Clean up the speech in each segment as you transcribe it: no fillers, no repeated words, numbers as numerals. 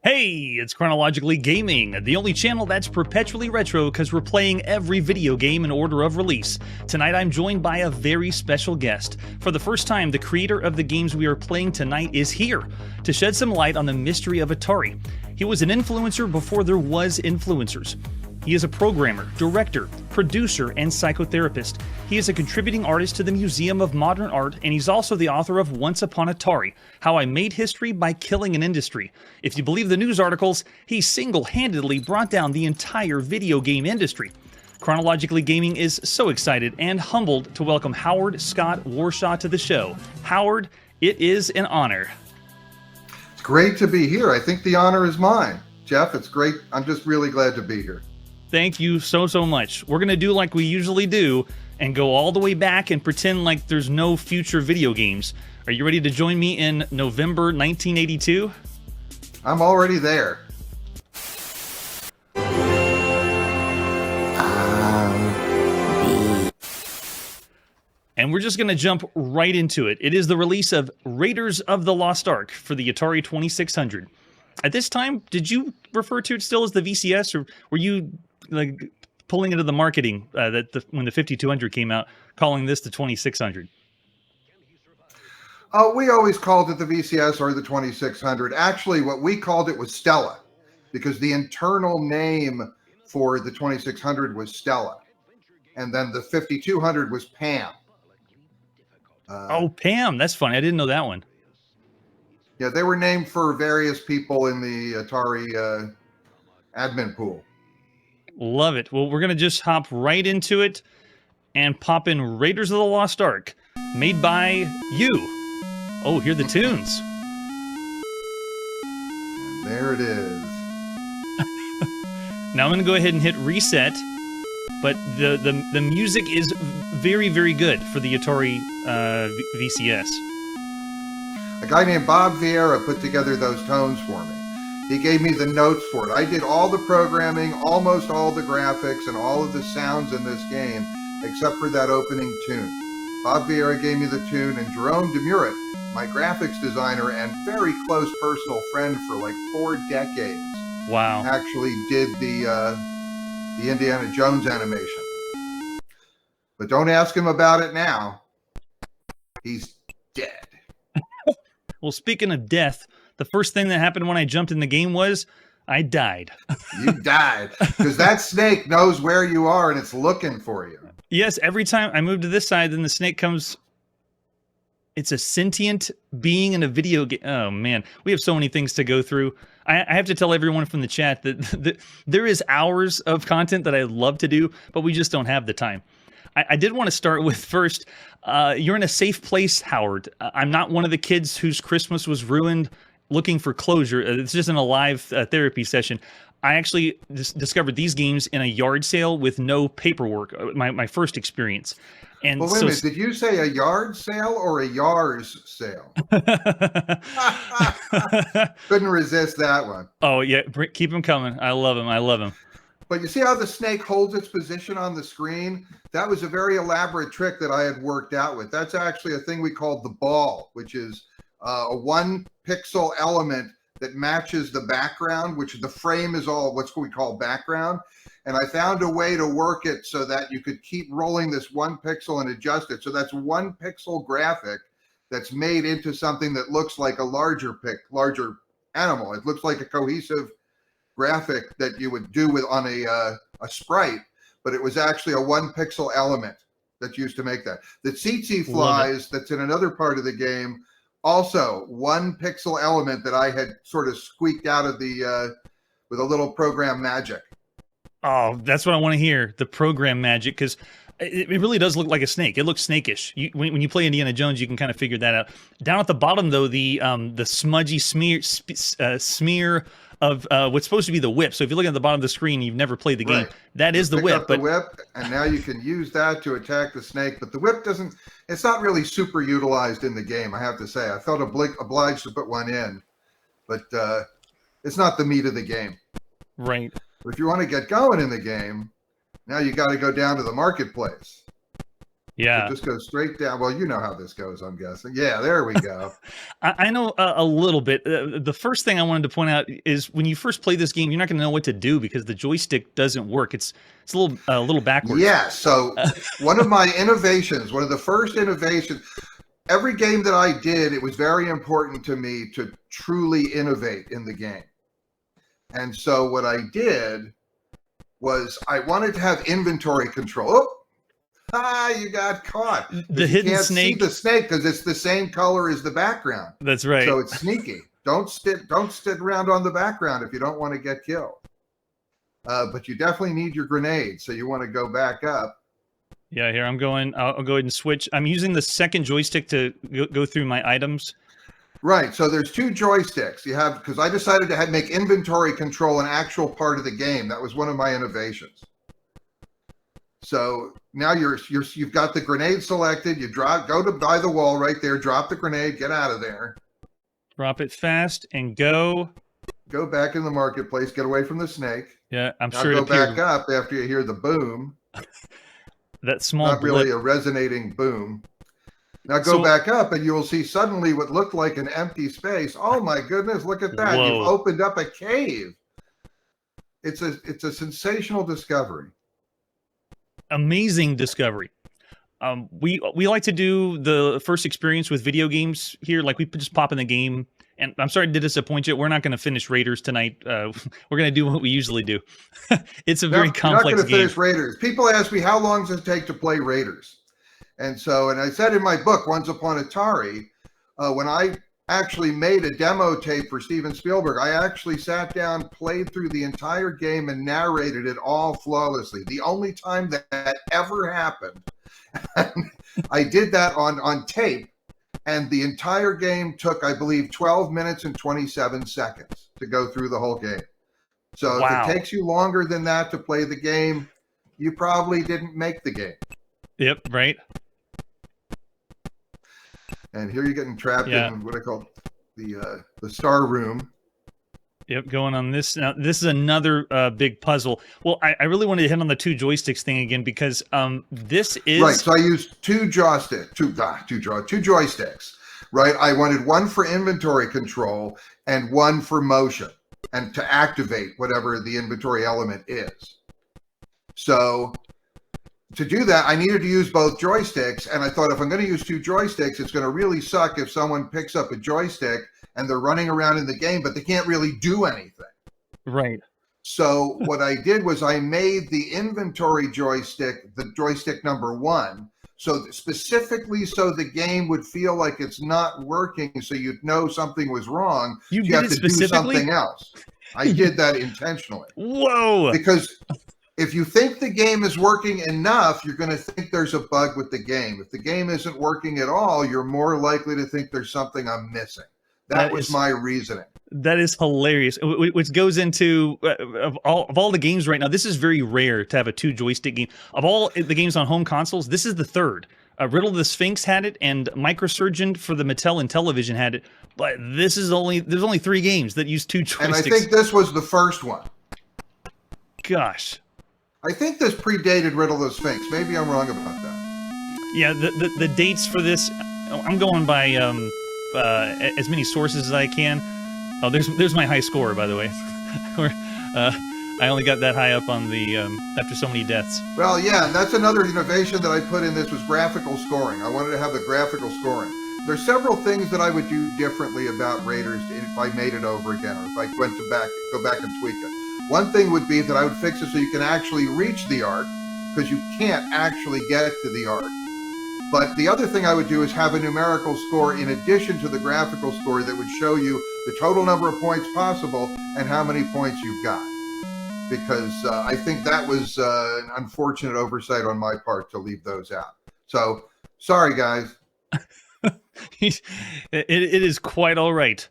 Hey, it's Chronologically Gaming, the only channel that's perpetually retro because we're playing every video game in order of release. Tonight I'm joined by a very special guest. For the first time, the creator of the games we are playing tonight is here to shed some light on the mystery of Atari. He was an influencer before there was influencers. He is a programmer, director, producer, and psychotherapist. He is a contributing artist to the Museum of Modern Art, and he's also the author of Once Upon Atari, How I Made History by Killing an Industry. If you believe the news articles, he single-handedly brought down the entire video game industry. Chronologically Gaming is so excited and humbled to welcome Howard Scott Warshaw to the show. Howard, it is an honor. It's great to be here. I think the honor is mine. Jeff, it's great. I'm just really glad to be here. Thank you so much. We're going to do like we usually do and go all the way back and pretend like there's no future video games. Are you ready to join me in November 1982? I'm already there. And we're just going to jump right into it. It is the release of Raiders of the Lost Ark for the Atari 2600. At this time, did you refer to it still as the VCS, or were you like pulling into the marketing when the 5200 came out, calling this the 2600? We always called it the VCS or the 2600. Actually, what we called it was Stella, because the internal name for the 2600 was Stella, and then the 5200 was Pam. Oh, Pam, that's funny. I didn't know that one. Yeah, they were named for various people in the Atari admin pool. Love it. Well, we're going to just hop right into it and pop in Raiders of the Lost Ark, made by you. Oh, hear the tunes. And there it is. Now I'm going to go ahead and hit reset, but the music is very, very good for the Atari VCS. A guy named Bob Vieira put together those tones for me. He gave me the notes for it. I did all the programming, almost all the graphics, and all of the sounds in this game, except for that opening tune. Bob Vieira gave me the tune, and Jerome Demurit, my graphics designer and very close personal friend for like 4 decades, wow, actually did the Indiana Jones animation. But don't ask him about it now. He's dead. Well, speaking of death, the first thing that happened when I jumped in the game was I died. You died because that snake knows where you are and it's looking for you. Yes, every time I move to this side, then the snake comes. It's a sentient being in a video game. Oh, man. We have so many things to go through. I have to tell everyone from the chat that there is hours of content that I'd love to do, but we just don't have the time. I did want to start with first, you're in a safe place, Howard. I'm not one of the kids whose Christmas was ruined looking for closure. It's just in a live therapy session. I actually discovered these games in a yard sale with no paperwork, my first experience. And well, wait a minute, did you say a yard sale or a YARS sale? Couldn't resist that one. Oh, yeah, keep them coming. I love them. But you see how the snake holds its position on the screen? That was a very elaborate trick that I had worked out with. That's actually a thing we called the ball, which is a 1-pixel element that matches the background, which the frame is all what we call background. And I found a way to work it so that you could keep rolling this 1 pixel and adjust it. So that's 1 pixel graphic that's made into something that looks like a larger animal. It looks like a cohesive graphic that you would do with on a sprite, but it was actually a 1 pixel element that's used to make that. The tsetse flies that's in another part of the game, also 1 pixel element that I had sort of squeaked out of the with a little program magic. Oh, that's what I want to hear, the program magic, because it really does look like a snake. It looks snakish. When you play Indiana Jones, you can kind of figure that out. Down at the bottom, though, the smudgy smear of what's supposed to be the whip. So if you look at the bottom of the screen, you've never played the game. That is the whip. The whip, and now you can use that to attack the snake. But the whip doesn't. It's not really super utilized in the game, I have to say. I felt obliged to put one in, but it's not the meat of the game. Right. But if you want to get going in the game, now you got to go down to the marketplace. Yeah. So just go straight down. Well, you know how this goes, I'm guessing. Yeah, there we go. I know a little bit. The first thing I wanted to point out is when you first play this game, you're not going to know what to do because the joystick doesn't work. It's a little backwards. Yeah. So one of my innovations, one of the first innovations, every game that I did, it was very important to me to truly innovate in the game. And so what I did was I wanted to have inventory control. Oh, you got caught. The hidden can't snake. See the snake because it's the same color as the background. That's right. So it's sneaky. Don't sit around on the background if you don't want to get killed. But you definitely need your grenade, so you want to go back up. Yeah, here I'm going. I'll go ahead and switch. I'm using the second joystick to go through my items. Right. So there's two joysticks. You have, because I decided to make inventory control an actual part of the game. That was one of my innovations. So now you've got the grenade selected. You go by the wall right there. Drop the grenade. Get out of there. Drop it fast and go. Go back in the marketplace. Get away from the snake. Yeah, I'm now sure. Go back up after you hear the boom. That small. Not really a resonating boom. Now go back up and you will see suddenly what looked like an empty space. Oh my goodness, look at that. Whoa. You've opened up a cave. It's a sensational discovery. Amazing discovery. We like to do the first experience with video games here. Like we just pop in the game. And I'm sorry to disappoint you. We're not going to finish Raiders tonight. We're going to do what we usually do. It's a very complex game. You're not going to finish Raiders. People ask me, how long does it take to play Raiders? And I said in my book, Once Upon Atari, when I actually made a demo tape for Steven Spielberg, I actually sat down, played through the entire game, and narrated it all flawlessly. The only time that ever happened. I did that on tape, and the entire game took, I believe, 12 minutes and 27 seconds to go through the whole game. So if it takes you longer than that to play the game, you probably didn't make the game. Yep, right. And here you're getting trapped in what I call the star room. Yep, going on this. Now, this is another big puzzle. Well, I really wanted to hit on the two joysticks thing again because this is... Right, so I used two joysticks, right? I wanted one for inventory control and one for motion and to activate whatever the inventory element is. So... to do that, I needed to use both joysticks, and I thought if I'm going to use two joysticks, it's going to really suck if someone picks up a joystick and they're running around in the game, but they can't really do anything. Right. So what I did was I made the inventory joystick the joystick number one, so specifically so the game would feel like it's not working, so you'd know something was wrong. You have to do something else. I did that intentionally. Whoa! Because if you think the game is working enough, you're going to think there's a bug with the game. If the game isn't working at all, you're more likely to think there's something I'm missing. That was my reasoning. That is hilarious. Which goes into of all the games right now. This is very rare to have a two joystick game. Of all the games on home consoles, this is the third. Riddle of the Sphinx had it, and Microsurgeon for the Mattel and Television had it. But there's only 3 games that use two joysticks. And I think this was the first one. Gosh. I think this predated Riddle of the Sphinx. Maybe I'm wrong about that. Yeah, the dates for this, I'm going by as many sources as I can. Oh, there's my high score, by the way. I only got that high up on the after so many deaths. Well, yeah, and that's another innovation that I put in this was graphical scoring. I wanted to have the graphical scoring. There's several things that I would do differently about Raiders if I made it over again, or if I went to go back and tweak it. One thing would be that I would fix it so you can actually reach the Ark, because you can't actually get to the Ark. But the other thing I would do is have a numerical score in addition to the graphical score that would show you the total number of points possible and how many points you've got. Because I think that was an unfortunate oversight on my part to leave those out. So, sorry, guys. it is quite all right.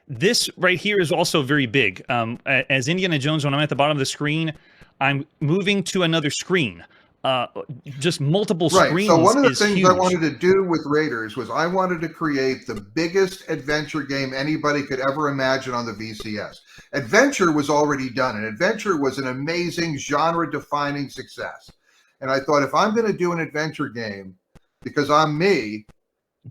This right here is also very big. As Indiana Jones, when I'm at the bottom of the screen, I'm moving to another screen. Just multiple screens. So one of the things huge. I wanted to do with Raiders was I wanted to create the biggest adventure game anybody could ever imagine on the VCS. Adventure was already done, and Adventure was an amazing genre-defining success. And I thought, if I'm going to do an adventure game, because I'm me,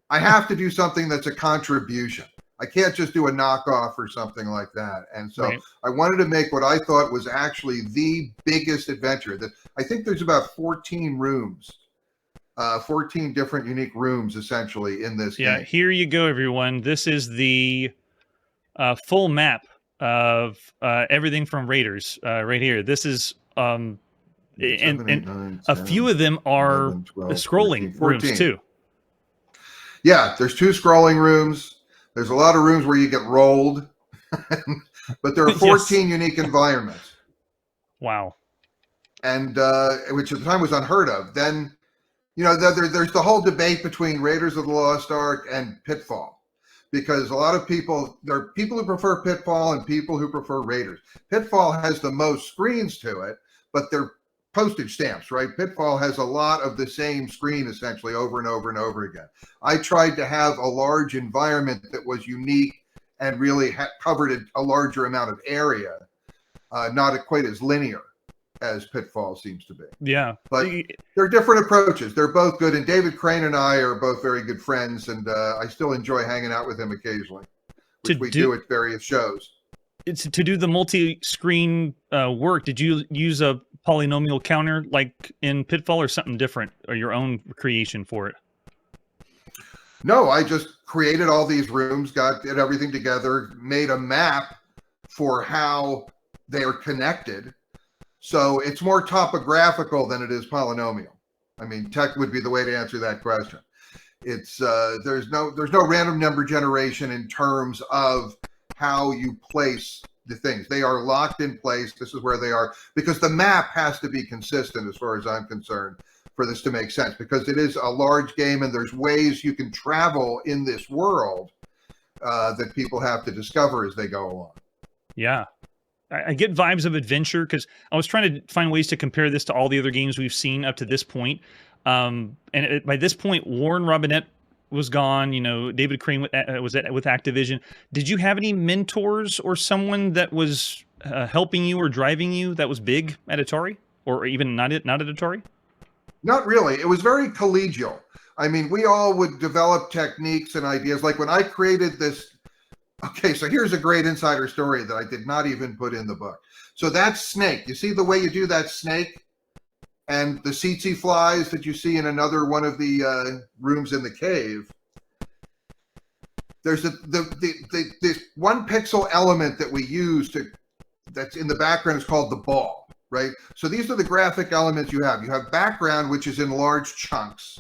I have to do something that's a contribution. I can't just do a knockoff or something like that. And so I wanted to make what I thought was actually the biggest adventure. That I think there's about 14 rooms, 14 different unique rooms essentially in this game. Yeah, here you go, everyone. This is the full map of everything from Raiders right here. This is and a few of them are 11, 12, scrolling 14. rooms too. Yeah, there's 2 scrolling rooms. There's a lot of rooms where you get rolled, but there are 14 unique environments. Wow. And which at the time was unheard of. Then, you know, there's the whole debate between Raiders of the Lost Ark and Pitfall, because a lot of people, there are people who prefer Pitfall and people who prefer Raiders. Pitfall has the most screens to it, but they're postage stamps, right? Pitfall has a lot of the same screen essentially over and over and over again. I tried to have a large environment that was unique and really covered a larger amount of area, not quite as linear as Pitfall seems to be. Yeah. But they're different approaches. They're both good. And David Crane and I are both very good friends, and I still enjoy hanging out with him occasionally, which we do at various shows. It's to do the multi-screen work. Did you use a polynomial counter like in Pitfall, or something different, or your own creation for it? No, I just created all these rooms, did everything together, made a map for how they are connected. So it's more topographical than it is polynomial. I mean, tech would be the way to answer that question. It's there's no random number generation in terms of how you place the things. They are locked in place. This is where they are, because the map has to be consistent as far as I'm concerned for this to make sense, because it is a large game and there's ways you can travel in this world that people have to discover as they go along. Yeah. I get vibes of adventure, because I was trying to find ways to compare this to all the other games we've seen up to this point. By this point, Warren Robinette was gone. You know, David Crane was with Activision. Did you have any mentors or someone that was helping you or driving you that was big at Atari, or even not at Atari? Not really. It was very collegial. I mean, we all would develop techniques and ideas. Like when I created this. Okay, so here's a great insider story that I did not even put in the book. So that's snake. You see the way you do that snake? And the tsetse flies that you see in another one of the rooms in the cave. There's this 1 pixel element that we use that's in the background is called the ball, right? So these are the graphic elements you have. You have background, which is in large chunks.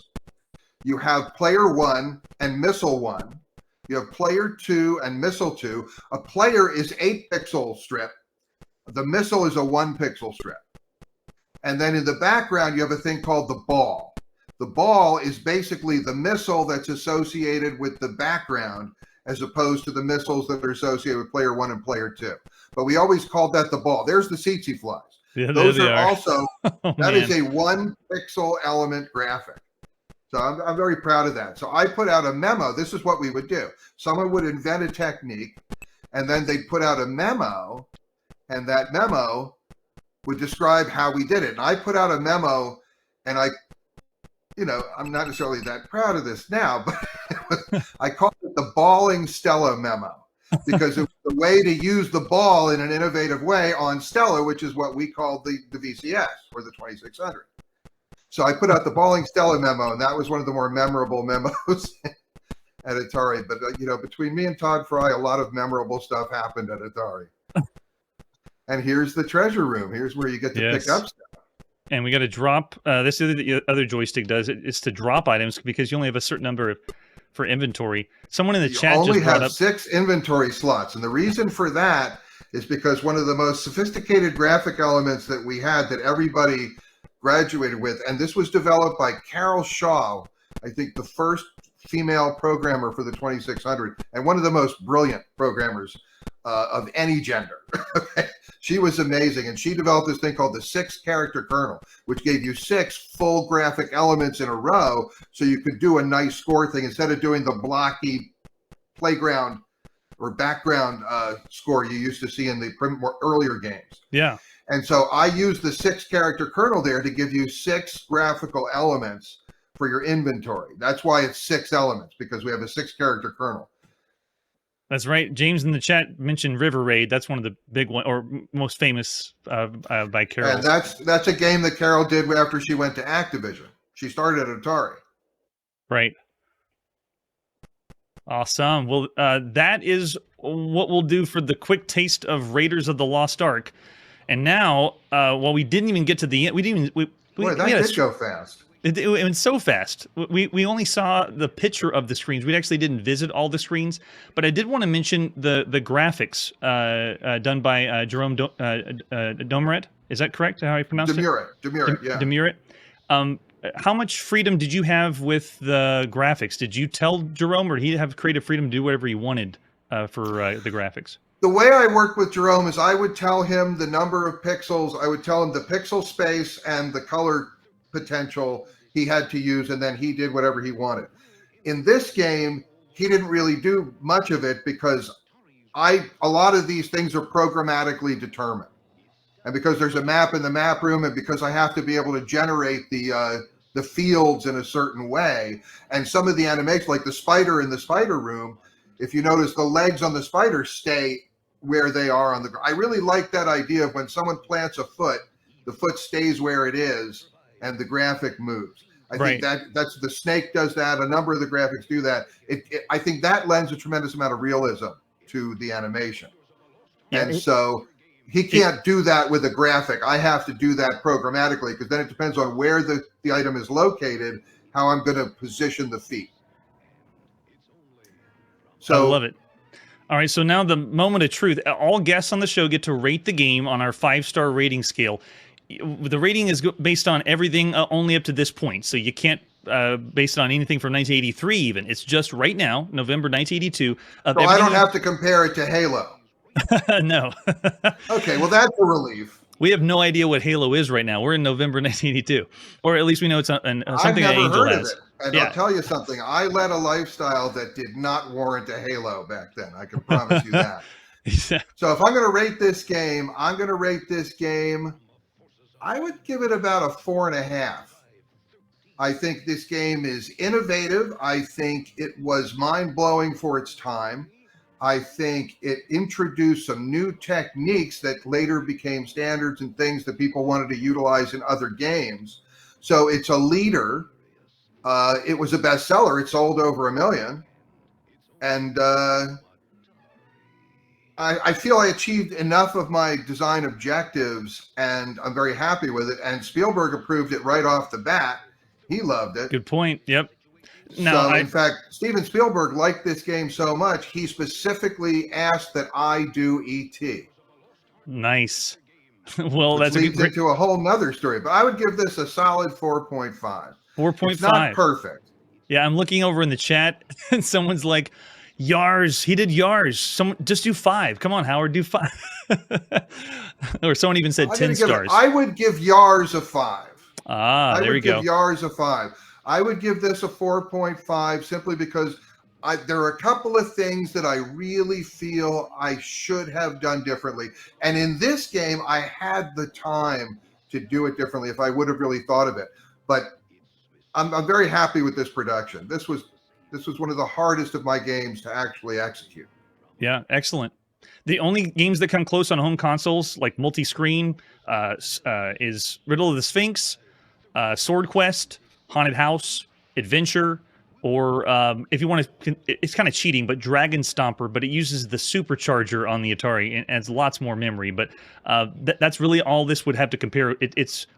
You have player 1 and missile 1. You have player 2 and missile 2. A player is 8 pixel strip. The missile is a 1 pixel strip. And then in the background, you have a thing called the ball. The ball is basically the missile that's associated with the background, as opposed to the missiles that are associated with player 1 and player 2. But we always called that the ball. There's the tsetse flies. Yeah, those are also, that is a 1 pixel element graphic. So I'm very proud of that. So I put out a memo. This is what we would do. Someone would invent a technique, and then they'd put out a memo, and that memo would describe how we did it. And I put out a memo, and I'm not necessarily that proud of this now, but I called it the Balling Stella memo, because it was the way to use the ball in an innovative way on Stella, which is what we called the VCS, or the 2600. So I put out the Balling Stella memo, and that was one of the more memorable memos at Atari. But, between me and Todd Fry, a lot of memorable stuff happened at Atari. And here's the treasure room. Here's where you get to pick up stuff. And we got to drop, this is the other joystick does, it's to drop items, because you only have a certain number for inventory. Someone in the chat just brought up... have 6 inventory slots. And the reason for that is because one of the most sophisticated graphic elements that we had that everybody graduated with, and this was developed by Carol Shaw, I think the first female programmer for the 2600, and one of the most brilliant programmers of any gender. She was amazing, and she developed this thing called the 6-character kernel, which gave you 6 full graphic elements in a row, so you could do a nice score thing instead of doing the blocky playground or background score you used to see in the earlier games. Yeah. And so I use the 6-character kernel there to give you 6 graphical elements for your inventory. That's why it's 6 elements, because we have a 6-character kernel. That's right. James in the chat mentioned River Raid. That's one of the big one, or most famous by Carol. And that's a game that Carol did after she went to Activision. She started at Atari. Right. Awesome. Well, that is what we'll do for the quick taste of Raiders of the Lost Ark. And now, well, we didn't even get to the end. We didn't even. Boy, that did go fast. It went so fast. We only saw the picture of the screens. We actually didn't visit all the screens. But I did want to mention the graphics done by Jerome Domeret. Is that correct? How you pronounce it? Demurret, yeah. Demurret. How much freedom did you have with the graphics? Did you tell Jerome, or did he have creative freedom to do whatever he wanted for the graphics? The way I worked with Jerome is I would tell him the number of pixels. I would tell him the pixel space and the color potential he had to use, and then he did whatever he wanted. In this game, he didn't really do much of it because a lot of these things are programmatically determined. And because there's a map in the map room, and because I have to be able to generate the fields in a certain way, and some of the animations, like the spider in the spider room, if you notice, the legs on the spider stay where they are on the ground. I really like that idea of when someone plants a foot, the foot stays where it is, and the graphic moves. I think that's the snake does that. A number of the graphics do that. I think that lends a tremendous amount of realism to the animation. Yeah, and so he can't do that with a graphic. I have to do that programmatically, because then it depends on where the item is located, how I'm going to position the feet. So I love it. All right, so now the moment of truth. All guests on the show get to rate the game on our 5-star rating scale. The rating is based on everything only up to this point, so you can't base it on anything from 1983 even. It's just right now, November 1982. So I don't have to compare it to Halo. No. Okay, well, that's a relief. We have no idea what Halo is right now. We're in November 1982, or at least we know it's something I've never Angel heard has. of it. And I'll tell you something. I led a lifestyle that did not warrant a Halo back then. I can promise you that. So if I'm going to rate this game, I would give it about a 4.5. I think this game is innovative. I think it was mind-blowing for its time. I think it introduced some new techniques that later became standards and things that people wanted to utilize in other games. So it's a leader. It was a bestseller. It sold over 1 million. And I feel I achieved enough of my design objectives, and I'm very happy with it. And Spielberg approved it right off the bat. He loved it. Good point. Yep. In fact, Steven Spielberg liked this game so much, he specifically asked that I do E.T. Nice. Well, which leads into a whole nother story. But I would give this a solid 4.5. 4.5. It's not perfect. Yeah, I'm looking over in the chat, and someone's like, Yars, he did Yars. Someone just do 5. Come on, Howard, do 5. Or someone even said 10 stars. I would give Yars a 5. There we go. I would give Yars a 5. I would give this a 4.5 simply because there are a couple of things that I really feel I should have done differently. And in this game, I had the time to do it differently if I would have really thought of it. But I'm very happy with this production. This was one of the hardest of my games to actually execute. Yeah, excellent. The only games that come close on home consoles, like multi-screen, is Riddle of the Sphinx, Sword Quest, Haunted House, Adventure, or if you want to, it's kind of cheating, but Dragon Stomper, but it uses the supercharger on the Atari and adds lots more memory. But that's really all this would have to compare.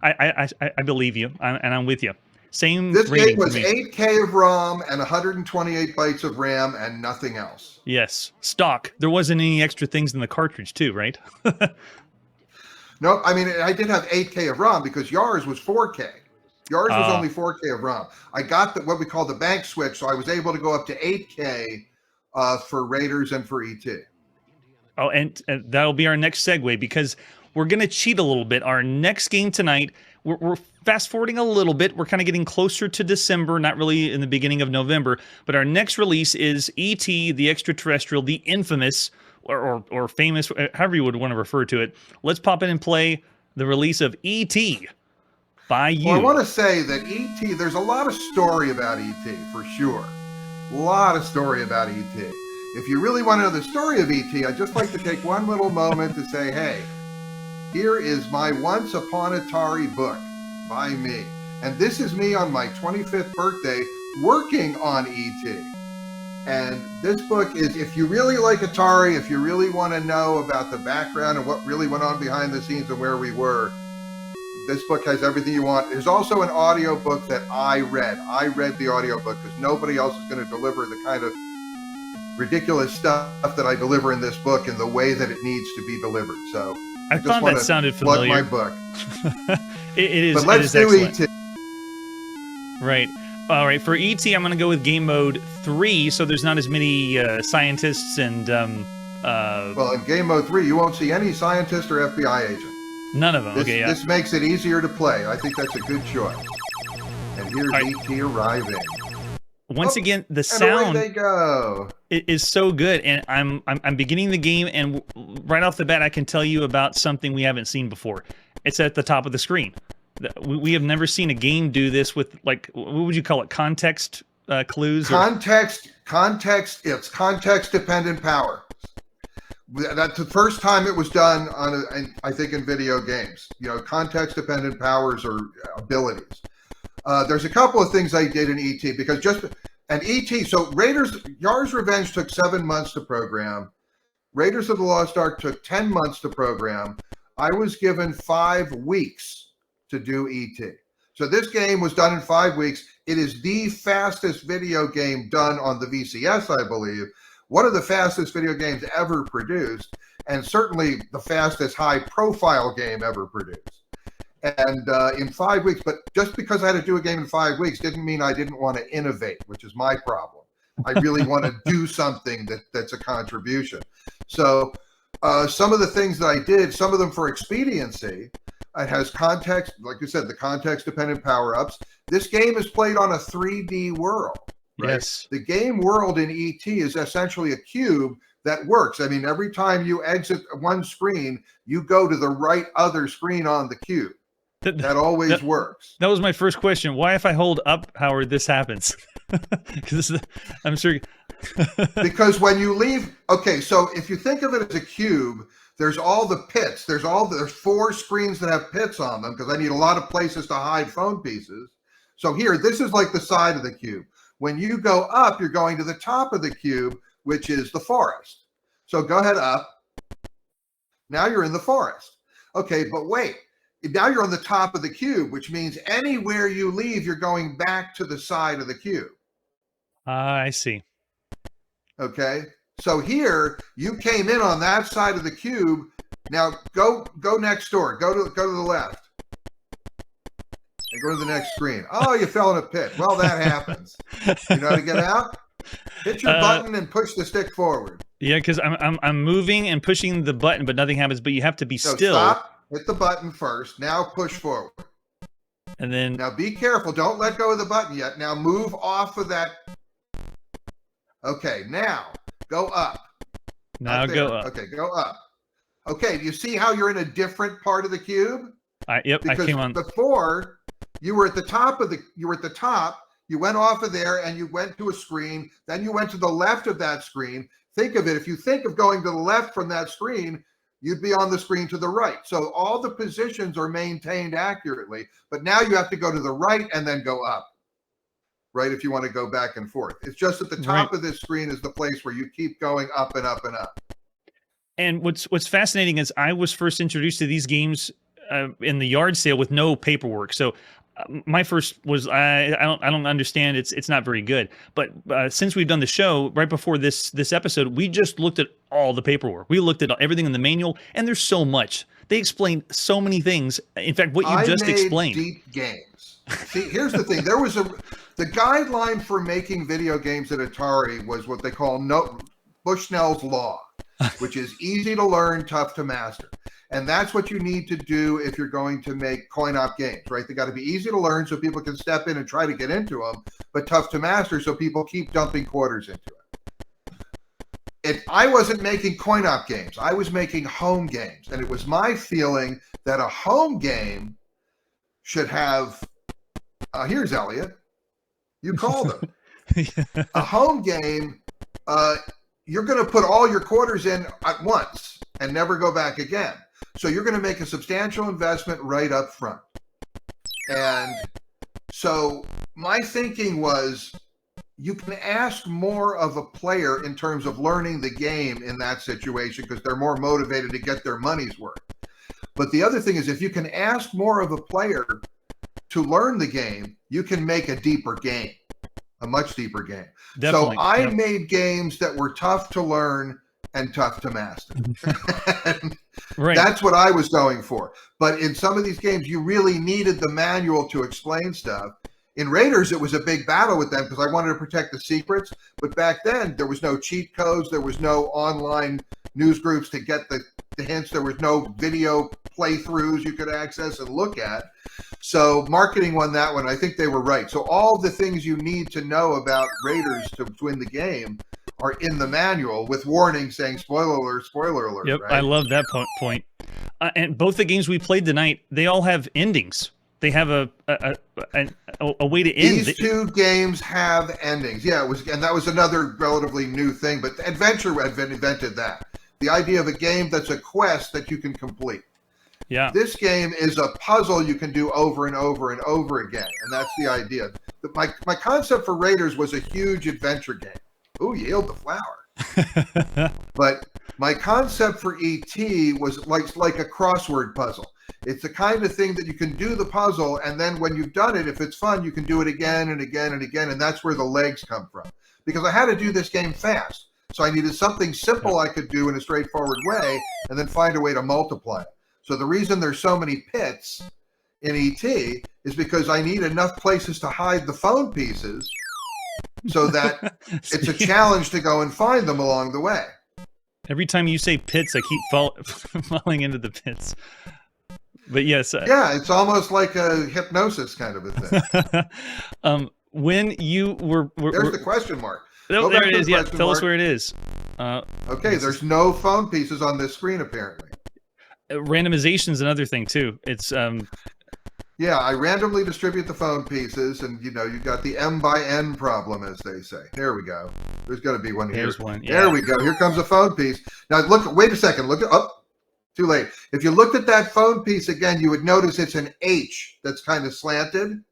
I believe you, and I'm with you. Same. This game was 8K of ROM and 128 bytes of RAM and nothing else. Yes, stock. There wasn't any extra things in the cartridge too, right? No, I mean, I did have 8K of ROM because Yars was 4K. Yars was only 4K of ROM. I got what we call the bank switch, so I was able to go up to 8K for Raiders and for E.T. Oh, and that'll be our next segue, because we're going to cheat a little bit. Our next game tonight, we're fast forwarding a little bit. We're kind of getting closer to December, not really in the beginning of November. But our next release is E.T. the Extra-Terrestrial, the infamous or famous, however you would want to refer to it. Let's pop in and play the release of E.T. by you. Well, I want to say that E.T., there's a lot of story about E.T., for sure. A lot of story about E.T. If you really want to know the story of E.T., I'd just like to take one little moment to say, hey, here is my Once Upon Atari book by me. And this is me on my 25th birthday working on E.T. And this book is, if you really like Atari, if you really want to know about the background and what really went on behind the scenes and where we were, this book has everything you want. There's also an audio book that I read. I read the audio book because nobody else is going to deliver the kind of ridiculous stuff that I deliver in this book in the way that it needs to be delivered. So I thought that sounded familiar. My book. it is. But let's do E.T. Right. All right. For E.T., I'm going to go with game mode 3, so there's not as many scientists and. Well, in game mode 3, you won't see any scientist or FBI agent. None of them. Okay. Yeah. This makes it easier to play. I think that's a good choice. And here's E.T. arriving. Once again, the sound away they go. Is so good, and I'm beginning the game, and right off the bat, I can tell you about something we haven't seen before. It's at the top of the screen. We have never seen a game do this with, like, what would you call it? Context clues? Context. It's context-dependent power. That's the first time it was done I think in video games. You know, context-dependent powers or abilities. There's a couple of things I did in E.T. because E.T. So Yar's Revenge took 7 months to program. Raiders of the Lost Ark took 10 months to program. I was given 5 weeks to do E.T. So this game was done in 5 weeks. It is the fastest video game done on the VCS, I believe. One of the fastest video games ever produced, and certainly the fastest high-profile game ever produced. And in 5 weeks, but just because I had to do a game in 5 weeks didn't mean I didn't want to innovate, which is my problem. I really want to do something that's a contribution. So some of the things that I did, some of them for expediency, it has context, like you said, the context-dependent power-ups. This game is played on a 3D world. Right? Yes. The game world in E.T. is essentially a cube that works. I mean, every time you exit one screen, you go to the right other screen on the cube. That always works. That was my first question. Why, if I hold up, Howard, this happens? Because I'm sure. Because when you leave, okay, so if you think of it as a cube, there's all the pits. There's 4 screens that have pits on them because I need a lot of places to hide phone pieces. So here, this is like the side of the cube. When you go up, you're going to the top of the cube, which is the forest. So go ahead up. Now you're in the forest. Okay, but wait. Now you're on the top of the cube, which means anywhere you leave, you're going back to the side of the cube. I see. Okay. So here, you came in on that side of the cube. Now go next door. Go to the left. And go to the next screen. Oh, you fell in a pit. Well, that happens. You know how to get out? Hit your button and push the stick forward. Yeah, because I'm moving and pushing the button, but nothing happens. But you have to be still. Stop. Hit the button first. Now push forward. And then. Now be careful. Don't let go of the button yet. Now move off of that. Okay. Now go up. Now go up. Okay. Go up. Okay. Do you see how you're in a different part of the cube? Yep. Because I came on. Before you were at the top of the. You were at the top. You went off of there and you went to a screen. Then you went to the left of that screen. Think of it. If you think of going to the left from that screen, you'd be on the screen to the right. So all the positions are maintained accurately, but now you have to go to the right and then go up, right? If you want to go back and forth. It's just at the top of this screen is the place where you keep going up and up and up. And what's fascinating is I was first introduced to these games in the yard sale with no paperwork. So my first was I don't understand. It's not very good. But since we've done the show right before this episode, we just looked at all the paperwork. We looked at everything in the manual, and there's so much. They explained so many things. In fact, what you just explained. Deep games. See, here's the thing. There was the guideline for making video games at Atari was what they call Bushnell's Law, which is easy to learn, tough to master. And that's what you need to do if you're going to make coin-op games, right? They got to be easy to learn so people can step in and try to get into them, but tough to master so people keep dumping quarters into it. I wasn't making coin-op games. I was making home games. And it was my feeling that a home game should have, here's Elliot. You called him. A home game, you're going to put all your quarters in at once and never go back again. So you're going to make a substantial investment right up front. And so my thinking was, you can ask more of a player in terms of learning the game in that situation because they're more motivated to get their money's worth. But the other thing is, if you can ask more of a player to learn the game, you can make a deeper game, a much deeper game. Definitely. So I made games that were tough to learn and tough to master. Right. That's what I was going for. But in some of these games, you really needed the manual to explain stuff. In Raiders, it was a big battle with them because I wanted to protect the secrets. But back then, there was no cheat codes. There was no online news groups to get the hints. There was no video playthroughs you could access and look at. So marketing won that one. I think they were right. So all the things you need to know about Raiders to win the game are in the manual with warnings saying spoiler alert, spoiler alert. Yep, right? I love that point. And both the games we played tonight, they all have endings. They have a way to end. These two games have endings. Yeah, it was, and that was another relatively new thing. But Adventure invented that. The idea of a game that's a quest that you can complete. Yeah. This game is a puzzle you can do over and over and over again, and that's the idea. My concept for Raiders was a huge adventure game. Ooh, yield the flower. But my concept for E.T. was like a crossword puzzle. It's the kind of thing that you can do the puzzle, and then when you've done it, if it's fun, you can do it again and again and again, and that's where the legs come from. Because I had to do this game fast, so I needed something simple I could do in a straightforward way, and then find a way to multiply it. So the reason there's so many pits in E.T. is because I need enough places to hide the phone pieces so that it's a challenge to go and find them along the way. Every time you say pits, I keep falling into the pits. But yes. Yeah, it's almost like a hypnosis kind of a thing. When you were there's the question mark. Oh, there it is. Yeah, tell us where it is. Okay, there's no phone pieces on this screen, apparently. Randomization is another thing, too. It's... Yeah, I randomly distribute the phone pieces, and you got the M by N problem, as they say. There we go. There's got to be one here. There's one. Yeah. There we go. Here comes a phone piece. Now look. Wait a second. Look. Oh, too late. If you looked at that phone piece again, you would notice it's an H that's kind of slanted.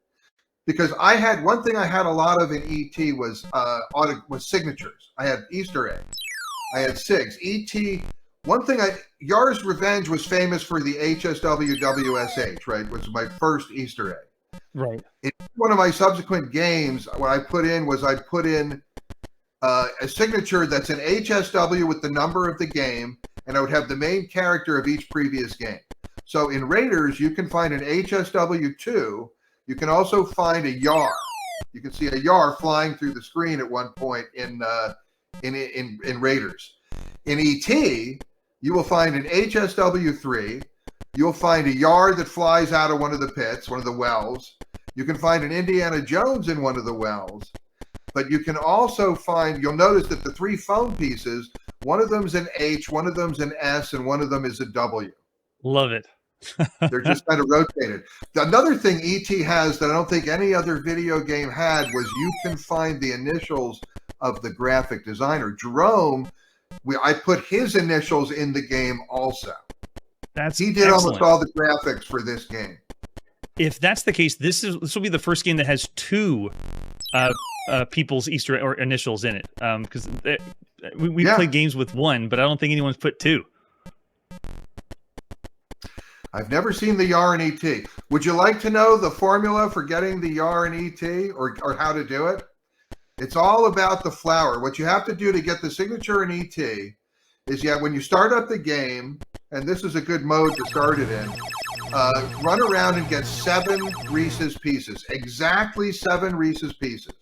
Because I had one thing I had a lot of in ET was signatures. I had Easter eggs. I had SIGs. ET. One thing Yar's Revenge was famous for the HSW WSH, right? Which was my first Easter egg. Right. In one of my subsequent games, what I put in was I put in a signature that's an HSW with the number of the game, and I would have the main character of each previous game. So in Raiders, you can find an HSW2. You can also find a Yar. You can see a Yar flying through the screen at one point in Raiders. In ET, you will find an HSW3. You'll find a Yar that flies out of one of the pits, one of the wells. You can find an Indiana Jones in one of the wells. But you can also find, you'll notice that the three phone pieces, one of them's an H, one of them's an S, and one of them is a W. Love it. They're just kind of rotated. Another thing ET has that I don't think any other video game had was you can find the initials of the graphic designer. Jerome, I put his initials in the game also. He did almost all the graphics for this game. If that's the case, this will be the first game that has two people's Easter or initials in it. Because we played games with one, but I don't think anyone's put two. I've never seen the Yar and ET. Would you like to know the formula for getting the Yar and ET or how to do it? It's all about the flower. What you have to do to get the signature in ET is when you start up the game, and this is a good mode to start it in, run around and get 7 Reese's Pieces, exactly 7 Reese's Pieces.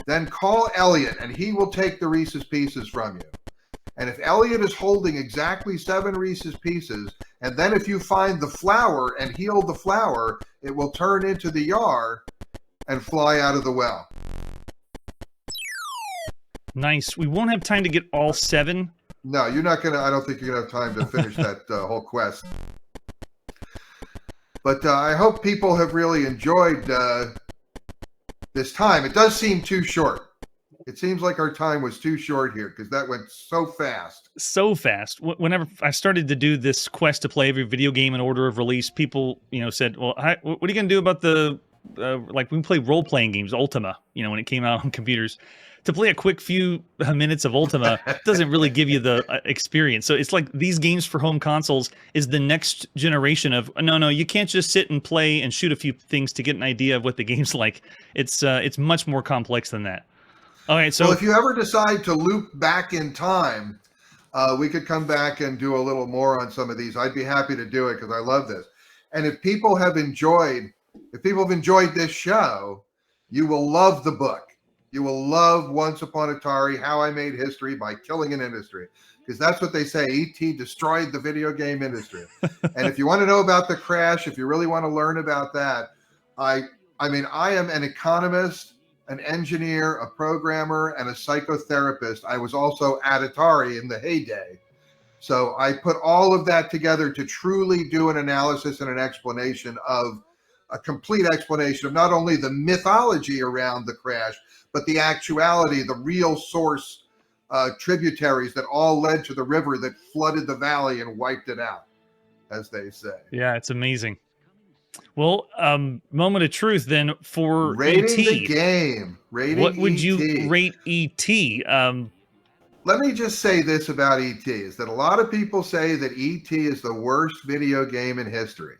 Then call Elliot, and he will take the Reese's Pieces from you. And if Elliot is holding exactly 7 Reese's Pieces, and then if you find the flower and heal the flower, it will turn into the Yar and fly out of the well. Nice. We won't have time to get all 7. No, you're not gonna. I don't think you're gonna have time to finish that whole quest. But I hope people have really enjoyed this time. It does seem too short. It seems like our time was too short here because that went so fast. So fast. Whenever I started to do this quest to play every video game in order of release, people, said, "Well, what are you going to do about the like we play role-playing games, Ultima? When it came out on computers, to play a quick few minutes of Ultima doesn't really give you the experience. So it's like these games for home consoles is the next generation of no, you can't just sit and play and shoot a few things to get an idea of what the game's like. It's much more complex than that." All right, so well, if you ever decide to loop back in time, we could come back and do a little more on some of these. I'd be happy to do it because I love this. And if people have enjoyed this show, you will love the book. You will love Once Upon Atari, How I Made History by Killing an Industry, because that's what they say. E.T. destroyed the video game industry. And if you want to know about the crash, if you really want to learn about that, I mean, I am an economist, an engineer, a programmer, and a psychotherapist. I was also at Atari in the heyday. So I put all of that together to truly do an analysis and an explanation of a complete explanation of not only the mythology around the crash, but the actuality, the real source tributaries that all led to the river that flooded the valley and wiped it out, as they say. Yeah, it's amazing. Well, moment of truth then for rating E.T. the game. Rating what would you E.T. rate E.T.? Let me just say this about E.T. is that a lot of people say that E.T. is the worst video game in history.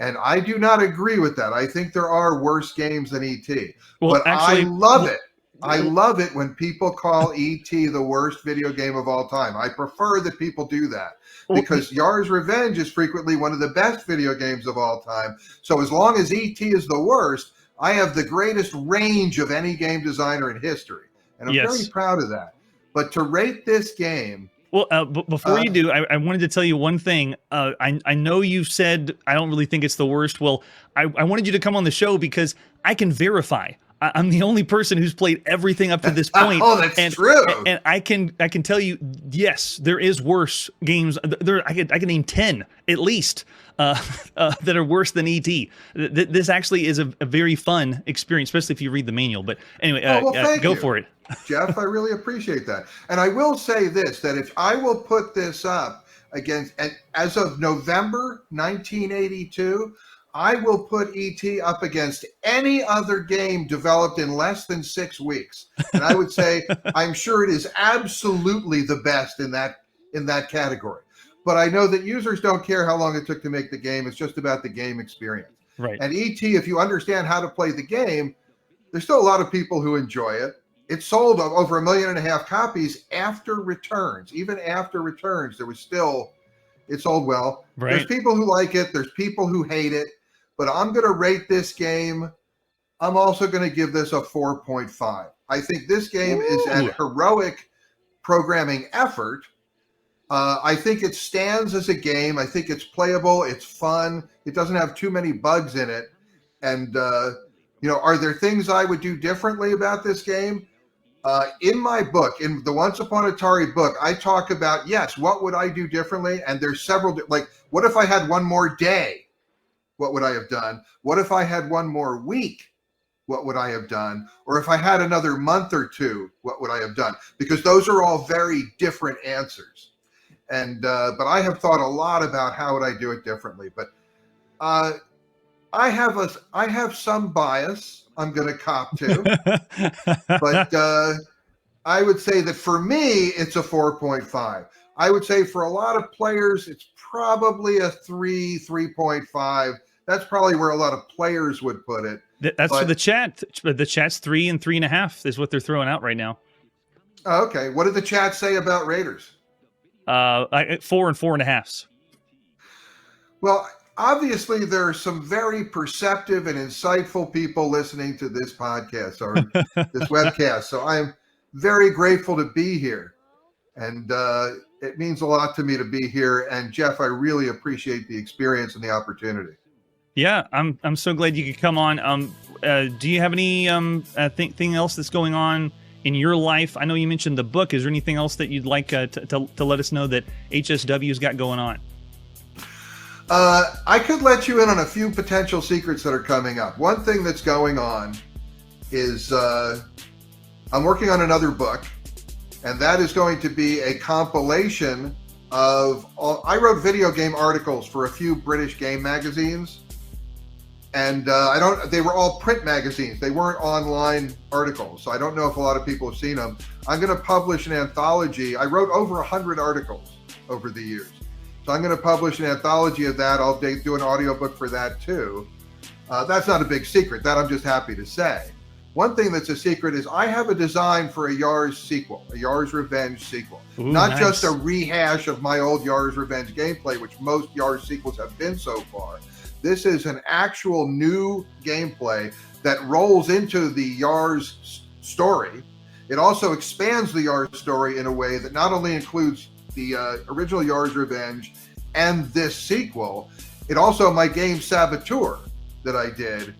And I do not agree with that. I think there are worse games than E.T. Well, but actually, I love it. I love it when people call E.T. the worst video game of all time. I prefer that people do that because Yar's Revenge is frequently one of the best video games of all time. So as long as E.T. is the worst, I have the greatest range of any game designer in history. And I'm very proud of that. But to rate this game... Well, before you do, I wanted to tell you one thing. I know you said I don't really think it's the worst. Well, I wanted you to come on the show because I can verify. I'm the only person who's played everything up to this point. Oh, that's true. And I can tell you, yes, there is worse games. I can name 10 at least that are worse than E.T. This actually is a very fun experience, especially if you read the manual. But anyway, go for it. Jeff, I really appreciate that. And I will say this, that if I will put this up against, and as of November 1982, I will put E.T. up against any other game developed in less than 6 weeks. And I would say, I'm sure it is absolutely the best in that category. But I know that users don't care how long it took to make the game. It's just about the game experience. Right. And E.T., if you understand how to play the game, there's still a lot of people who enjoy it. It sold over 1.5 million copies after returns. Even after returns, it sold well. Right. There's people who like it. There's people who hate it. But I'm going to rate this game. I'm also going to give this a 4.5. I think this game is an heroic programming effort. I think it stands as a game. I think it's playable. It's fun. It doesn't have too many bugs in it. And, are there things I would do differently about this game? In my book, in the Once Upon Atari book, I talk about, yes, what would I do differently? And there's several, like, what if I had one more day? What would I have done? What if I had one more week? What would I have done? Or if I had another month or two, what would I have done? Because those are all very different answers. And, but I have thought a lot about how would I do it differently. But I have some bias I'm going to cop to, but I would say that for me, it's a 4.5. I would say for a lot of players, it's probably a 3.5. That's probably where a lot of players would put it. That's for the chat. The chat's 3 and 3.5 is what they're throwing out right now. Okay. What did the chat say about Raiders? 4 and 4.5. Well, obviously, there are some very perceptive and insightful people listening to this podcast or this webcast. So I'm very grateful to be here. And it means a lot to me to be here. And Jeff, I really appreciate the experience and the opportunity. Yeah, I'm so glad you could come on. Do you have any thing else that's going on in your life? I know you mentioned the book. Is there anything else that you'd like to let us know that HSW's got going on? I could let you in on a few potential secrets that are coming up. One thing that's going on is I'm working on another book, and that is going to be a compilation of I wrote video game articles for a few British game magazines, and they were all print magazines. They weren't online articles, so I don't know if a lot of people have seen them. I'm going to publish an anthology. I wrote over 100 articles over the years, so I'm going to publish an anthology of that. I'll do an audiobook for that too. That's not a big secret. That I'm just happy to say. One thing that's a secret is I have a design for a Yars sequel, a Yars Revenge sequel. Ooh, not nice. just a rehash of my old Yars Revenge gameplay, which most Yars sequels have been so far. This is an actual new gameplay that rolls into the Yars story. It also expands the Yars story in a way that not only includes the original Yars Revenge and this sequel, it also, my game Saboteur that I did,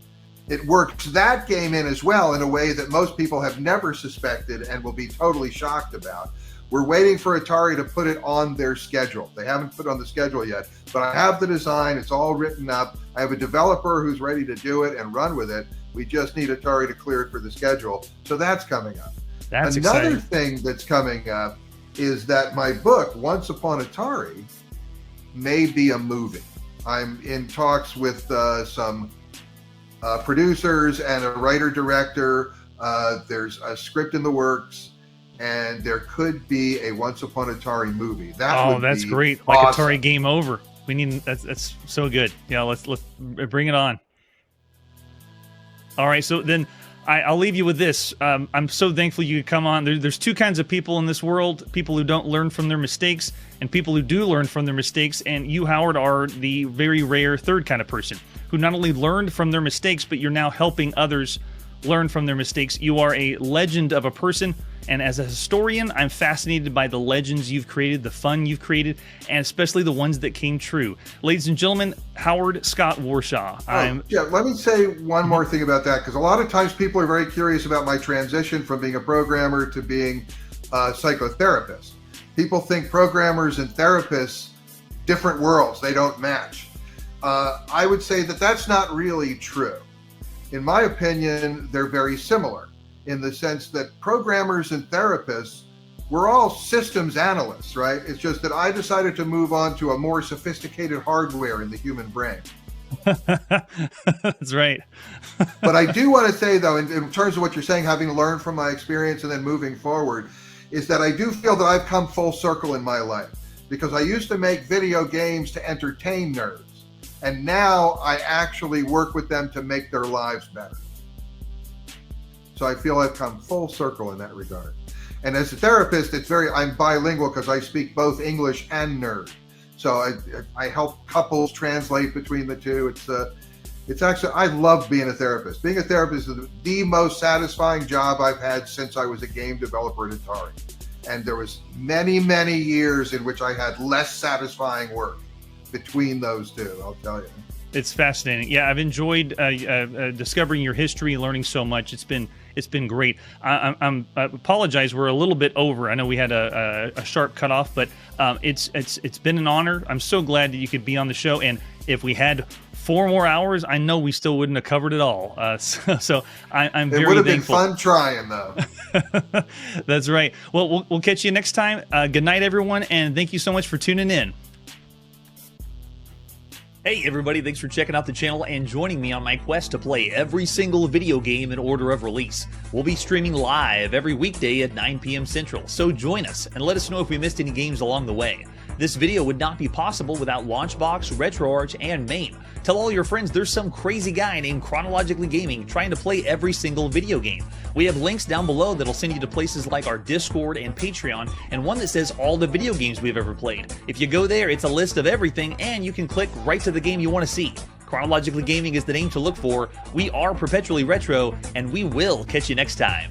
it works that game in as well in a way that most people have never suspected and will be totally shocked about. We're waiting for Atari to put it on their schedule. They haven't put it on the schedule yet, but I have the design. It's all written up. I have a developer who's ready to do it and run with it. We just need Atari to clear it for the schedule. So that's coming up. That's Another exciting. thing that's coming up is that my book, Once Upon Atari, may be a movie. I'm in talks with some producers and a writer-director. There's a script in the works, and there could be a Once Upon Atari movie. That's great. Like awesome. Atari Game Over. We need that's so good. Yeah, let's bring it on. All right, so then I'll leave you with this. I'm so thankful you could come on. There's two kinds of people in this world: people who don't learn from their mistakes, and people who do learn from their mistakes. And you, Howard, are the very rare third kind of person who not only learned from their mistakes, but you're now helping others learn from their mistakes. You are a legend of a person, and as a historian, I'm fascinated by the legends you've created, the fun you've created, and especially the ones that came true. Ladies and gentlemen, Howard Scott Warshaw. Let me say one more thing about that, because a lot of times people are very curious about my transition from being a programmer to being a psychotherapist. People think programmers and therapists, different worlds, they don't match. I would say that that's not really true. In my opinion, they're very similar in the sense that programmers and therapists, we're all systems analysts, right? It's just that I decided to move on to a more sophisticated hardware in the human brain. That's right. But I do want to say, though, in terms of what you're saying, having learned from my experience and then moving forward, is that I do feel that I've come full circle in my life, because I used to make video games to entertain nerds. And now I actually work with them to make their lives better. So I feel I've come full circle in that regard. And as a therapist, I'm bilingual because I speak both English and nerd. So I help couples translate between the two. It's actually, I love being a therapist. Being a therapist is the most satisfying job I've had since I was a game developer at Atari. And there was many, many years in which I had less satisfying work between those two, I'll tell you. It's fascinating. Yeah, I've enjoyed discovering your history, learning so much. It's been great. I apologize. We're a little bit over. I know we had a sharp cutoff, but it's been an honor. I'm so glad that you could be on the show. And if we had 4 more hours, I know we still wouldn't have covered it all. So I'm very thankful. It would have been fun trying, though. That's right. Well, we'll catch you next time. Good night, everyone, and thank you so much for tuning in. Hey everybody, thanks for checking out the channel and joining me on my quest to play every single video game in order of release. We'll be streaming live every weekday at 9 p.m. Central, so join us and let us know if we missed any games along the way. This video would not be possible without Launchbox, RetroArch, and MAME. Tell all your friends there's some crazy guy named Chronologically Gaming trying to play every single video game. We have links down below that'll send you to places like our Discord and Patreon, and one that says all the video games we've ever played. If you go there, it's a list of everything, and you can click right to the game you want to see. Chronologically Gaming is the name to look for. We are perpetually retro, and we will catch you next time.